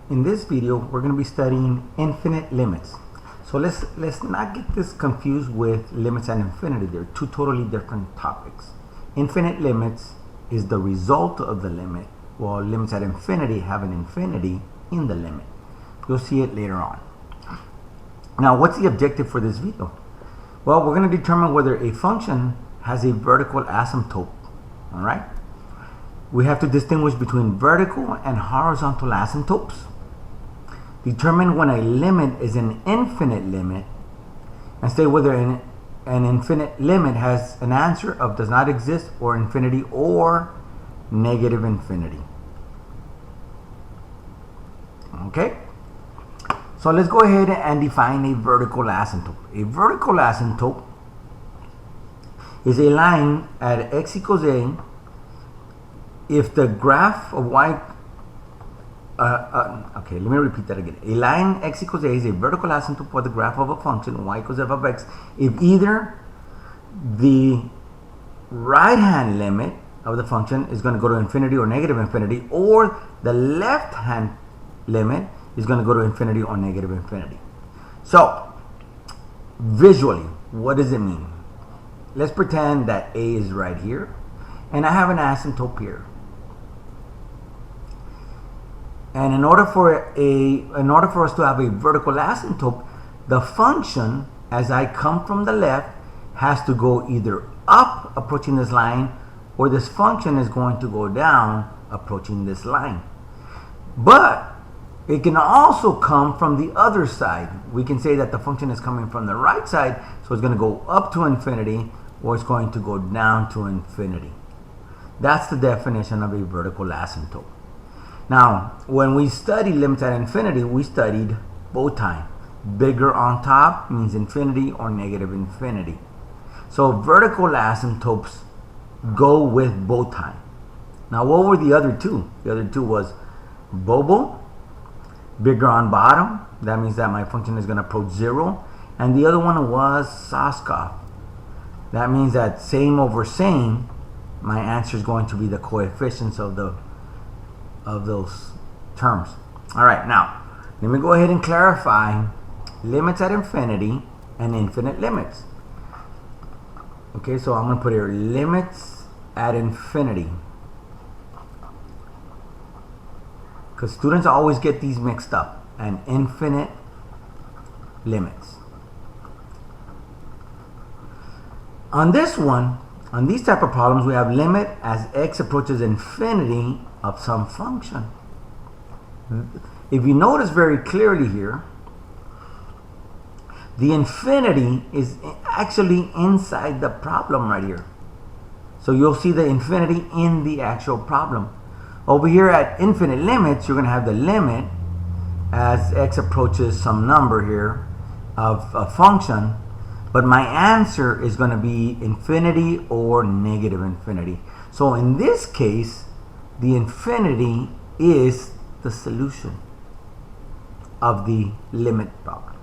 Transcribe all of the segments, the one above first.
In this video, we're going to be studying infinite limits. So let's not get this confused with limits at infinity. They're two totally different topics. Infinite limits is the result of the limit, while limits at infinity have an infinity in the limit. You'll see it later on. Now, what's the objective for this video? Well, we're going to determine whether a function has a vertical asymptote. All right? We have to distinguish between vertical and horizontal asymptotes. Determine when a limit is an infinite limit, and say whether an infinite limit has an answer of does not exist, or infinity, or negative infinity. Okay? So let's go ahead and define a vertical asymptote. A vertical asymptote is a line at x equals a if the graph of y okay, let me repeat that again. A line x equals a is a vertical asymptote for the graph of a function y equals f of x if either the right hand limit of the function is going to go to infinity or negative infinity, or the left hand limit is going to go to infinity or negative infinity. So visually, what does it mean? Let's pretend that a is right here and I have an asymptote here. And in order for us to have a vertical asymptote, the function, as I come from the left, has to go either up approaching this line, or this function is going to go down approaching this line. But it can also come from the other side. We can say that the function is coming from the right side, so it's going to go up to infinity, or it's going to go down to infinity. That's the definition of a vertical asymptote. Now, when we study limits at infinity, we studied bow tie. Bigger on top means infinity or negative infinity. So vertical asymptotes go with bow tie. Now, what were the other two? The other two was bobo, bigger on bottom. That means that my function is going to approach 0. And the other one was Soskov. That means that same over same, my answer is going to be the coefficients of those terms. All right, now let me go ahead and clarify limits at infinity and infinite limits. Okay, so I'm going to put here limits at infinity, because students always get these mixed up, and infinite limits. On this one, on these type of problems, we have limit as x approaches infinity of some function. If you notice very clearly here, the infinity is actually inside the problem right here. So you'll see the infinity in the actual problem. Over here at infinite limits, you're going to have the limit as x approaches some number here of a function, but my answer is going to be infinity or negative infinity. So in this case, the infinity is the solution of the limit problem.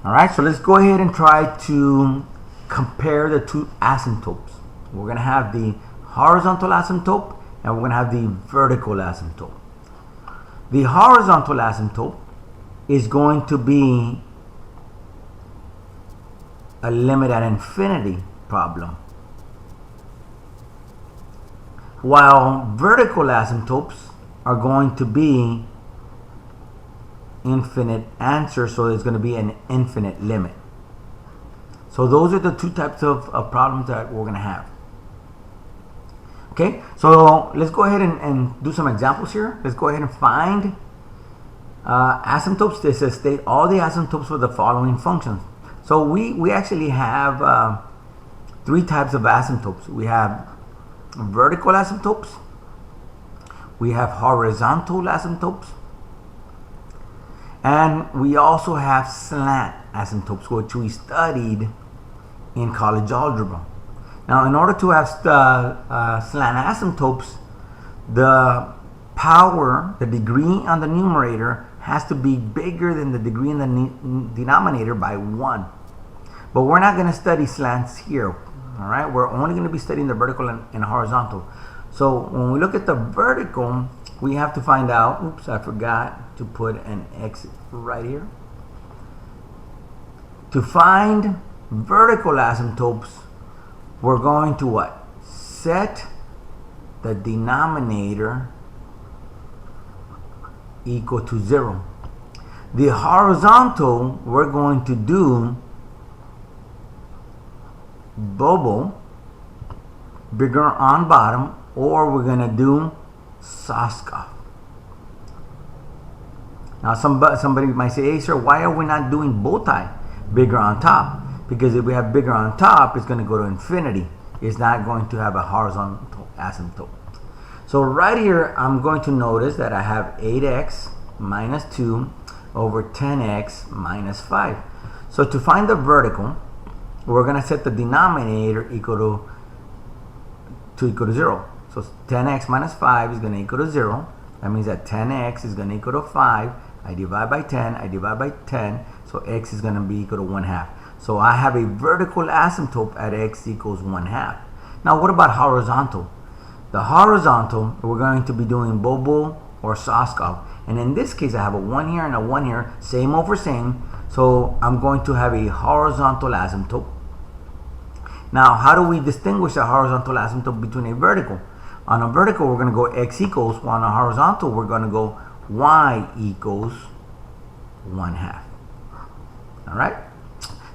All right, so let's go ahead and try to compare the two asymptotes. We're going to have the horizontal asymptote and we're going to have the vertical asymptote. The horizontal asymptote is going to be a limit at infinity problem, while vertical asymptotes are going to be infinite answer, so there's going to be an infinite limit. So those are the two types of problems that we're going to have. Okay, so let's go ahead and do some examples here. Let's go ahead and find asymptotes. This says state all the asymptotes for the following functions. So we actually have three types of asymptotes. We have vertical asymptotes, we have horizontal asymptotes, and we also have slant asymptotes, which we studied in college algebra. Now, in order to have slant asymptotes, the power, the degree on the numerator, has to be bigger than the degree in the denominator by 1. But we're not going to study slants here. All right, we're only going to be studying the vertical and horizontal. So when we look at the vertical, we have to find out, oops, I forgot to put an X right here. To find vertical asymptotes, we're going to what? Set the denominator equal to 0. The horizontal, we're going to do bubble, bigger on bottom, or we're going to do Soskov. Now somebody might say, hey sir, why are we not doing bow tie, bigger on top? Because if we have bigger on top, it's going to go to infinity. It's not going to have a horizontal asymptote. So right here, I'm going to notice that I have 8x minus 2 over 10x minus 5. So to find the vertical, we're going to set the denominator equal to 0. So 10x minus 5 is going to equal to 0. That means that 10x is going to equal to 5. I divide by 10, I divide by 10, so x is going to be equal to 1/2. So I have a vertical asymptote at x equals 1/2. Now what about horizontal? The horizontal, we're going to be doing Bobo or Soskov. And in this case, I have a 1 here and a 1 here, same over same. So I'm going to have a horizontal asymptote. Now, how do we distinguish a horizontal asymptote between a vertical? On a vertical, we're going to go x equals. While on a horizontal, we're going to go y equals 1/2. All right?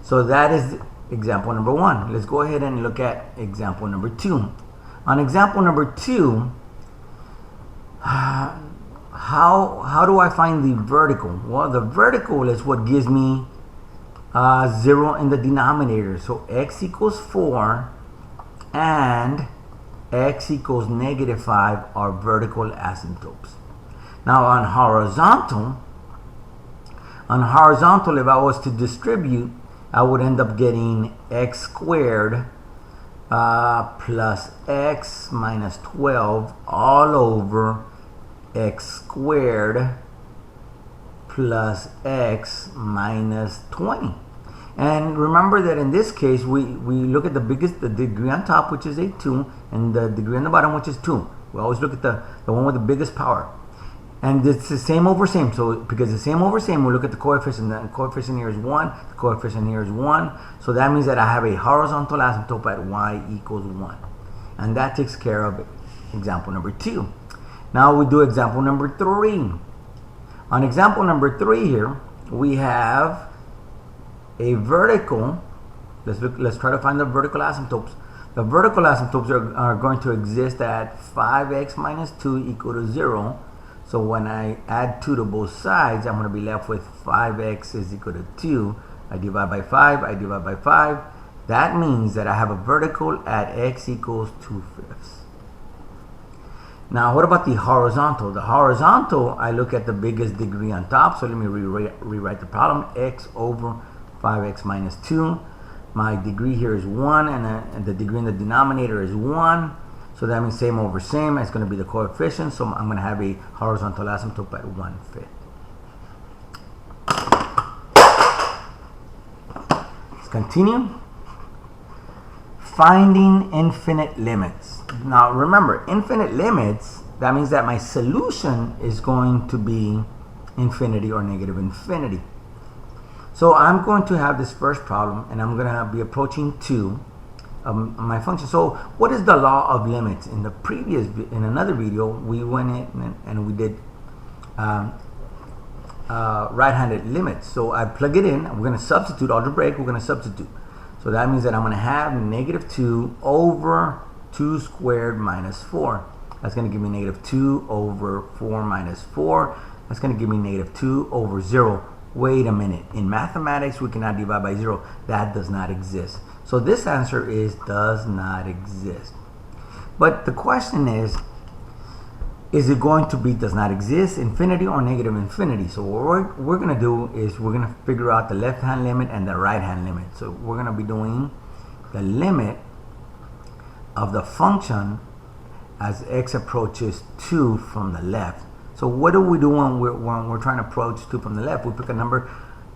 So that is example number 1. Let's go ahead and look at example number 2. On example number 2, how do I find the vertical? Well, the vertical is what gives me 0 in the denominator. So x equals 4 and x equals -5 are vertical asymptotes. Now on horizontal, if I was to distribute, I would end up getting x squared plus x minus 12 all over x squared plus x minus 20. And remember that in this case, we look at the degree on top, which is a 2, and the degree on the bottom, which is 2. We always look at the one with the biggest power. And it's the same over same. So because it's same over same, we look at the coefficient. The coefficient here is 1. The coefficient here is 1. So that means that I have a horizontal asymptote at y equals 1. And that takes care of example number 2. Now we do example number 3. On example number 3 here, we have a vertical. Let's try to find the vertical asymptotes. The vertical asymptotes are going to exist at 5x minus 2 equal to 0. So when I add 2 to both sides, I'm going to be left with 5x is equal to 2. I divide by 5, I divide by 5. That means that I have a vertical at x equals 2/5. Now what about the horizontal? The horizontal, I look at the biggest degree on top. So let me rewrite the problem. X over 5x minus 2. My degree here is 1 and the degree in the denominator is 1. So that means same over same. It's going to be the coefficient. So I'm going to have a horizontal asymptote at 1/5. Let's continue. Finding infinite limits. Now remember, infinite limits, that means that my solution is going to be infinity or negative infinity. So I'm going to have this first problem and I'm going to be approaching 2. My function. So what is the law of limits? In another video, we went in and we did right-handed limits. So I plug it in. We're going to substitute algebraic. We're going to substitute. So that means that I'm going to have -2 over 2 squared minus 4. That's going to give me -2 over 4 minus 4. That's going to give me -2 over 0. Wait a minute. In mathematics, we cannot divide by 0. That does not exist. So this answer is does not exist. But the question is it going to be does not exist, infinity or negative infinity? So what we're going to do is we're going to figure out the left-hand limit and the right-hand limit. So we're going to be doing the limit of the function as x approaches 2 from the left. So what do we do when we're trying to approach 2 from the left? We pick a number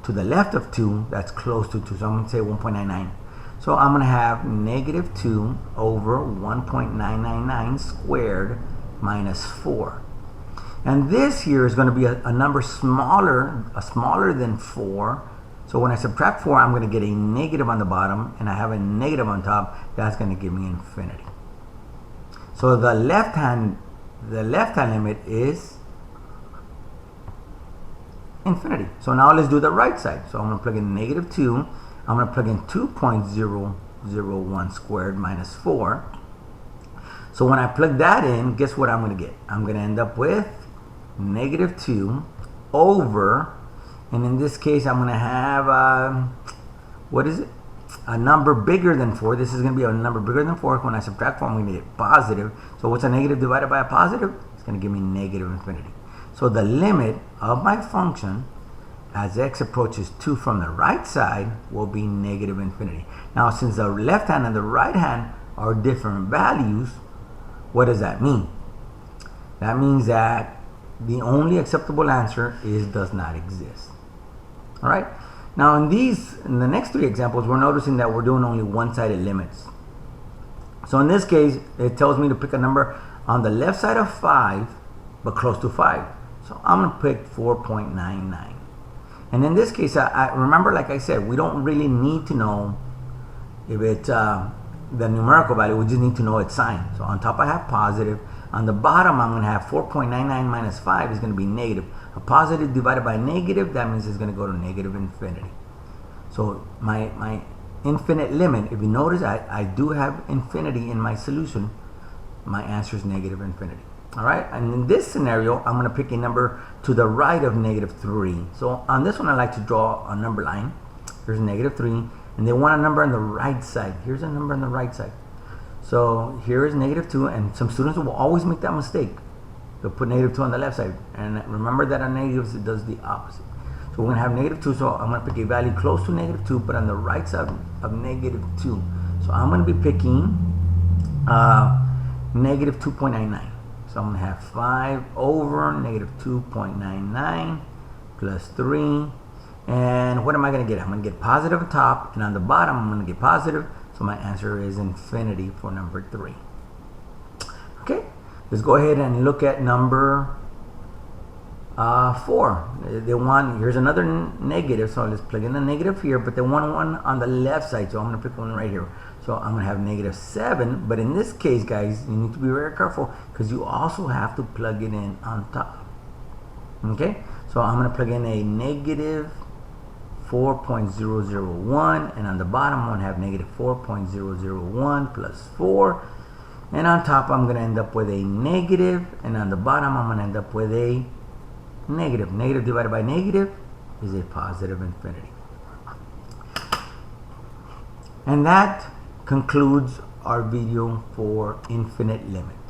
to the left of 2 that's close to 2. So I'm going to say 1.99. So I'm going to have -2 over 1.999 squared minus 4. And this here is going to be a number smaller than 4. So when I subtract 4, I'm going to get a negative on the bottom, and I have a negative on top. That's going to give me infinity. So the left hand limit is infinity. So now let's do the right side. So I'm going to plug in negative 2. I'm going to plug in 2.001 squared minus 4. So when I plug that in, guess what I'm going to get? I'm going to end up with negative 2 over, and in this case I'm going to have what is it? A number bigger than 4. This is going to be a number bigger than 4. When I subtract 4, I'm going to get positive. So what's a negative divided by a positive? It's going to give me negative infinity. So the limit of my function as x approaches 2 from the right side will be negative infinity. Now, since the left hand and the right hand are different values, what does that mean? That means that the only acceptable answer is does not exist. All right. Now in the next 3 examples, we're noticing that we're doing only one-sided limits. So in this case, it tells me to pick a number on the left side of 5, but close to 5. So I'm going to pick 4.99. And in this case, I remember, like I said, we don't really need to know if it's the numerical value. We just need to know its sign. So on top I have positive. On the bottom, I'm going to have 4.99 minus 5 is going to be negative. A positive divided by negative, that means it's going to go to negative infinity. So my infinite limit, if you notice, I do have infinity in my solution. My answer is negative infinity. All right, and in this scenario, I'm going to pick a number to the right of negative 3. So on this one, I like to draw a number line. Here's negative 3, and they want a number on the right side. Here's a number on the right side. So here is negative 2, and some students will always make that mistake. They'll put negative 2 on the left side, and remember that on negatives it does the opposite. So we're going to have negative 2, so I'm going to pick a value close to negative 2, but on the right side of negative 2. So I'm going to be picking negative 2.99. So I'm going to have 5 over negative 2.99 plus 3. And what am I going to get? I'm going to get positive on top, and on the bottom I'm going to get positive. So my answer is infinity for number 3. Okay, let's go ahead and look at number 4. They want, here's another negative, so let's plug in the negative here, but they want one on the left side, so I'm going to pick one right here. So I'm going to have negative 7, but in this case, guys, you need to be very careful because you also have to plug it in on top. Okay, so I'm going to plug in a negative 4.001, and on the bottom I'm going to have negative 4.001 plus 4, and on top I'm going to end up with a negative, and on the bottom I'm going to end up with a negative. Negative divided by negative is a positive infinity. And that concludes our video for infinite limits.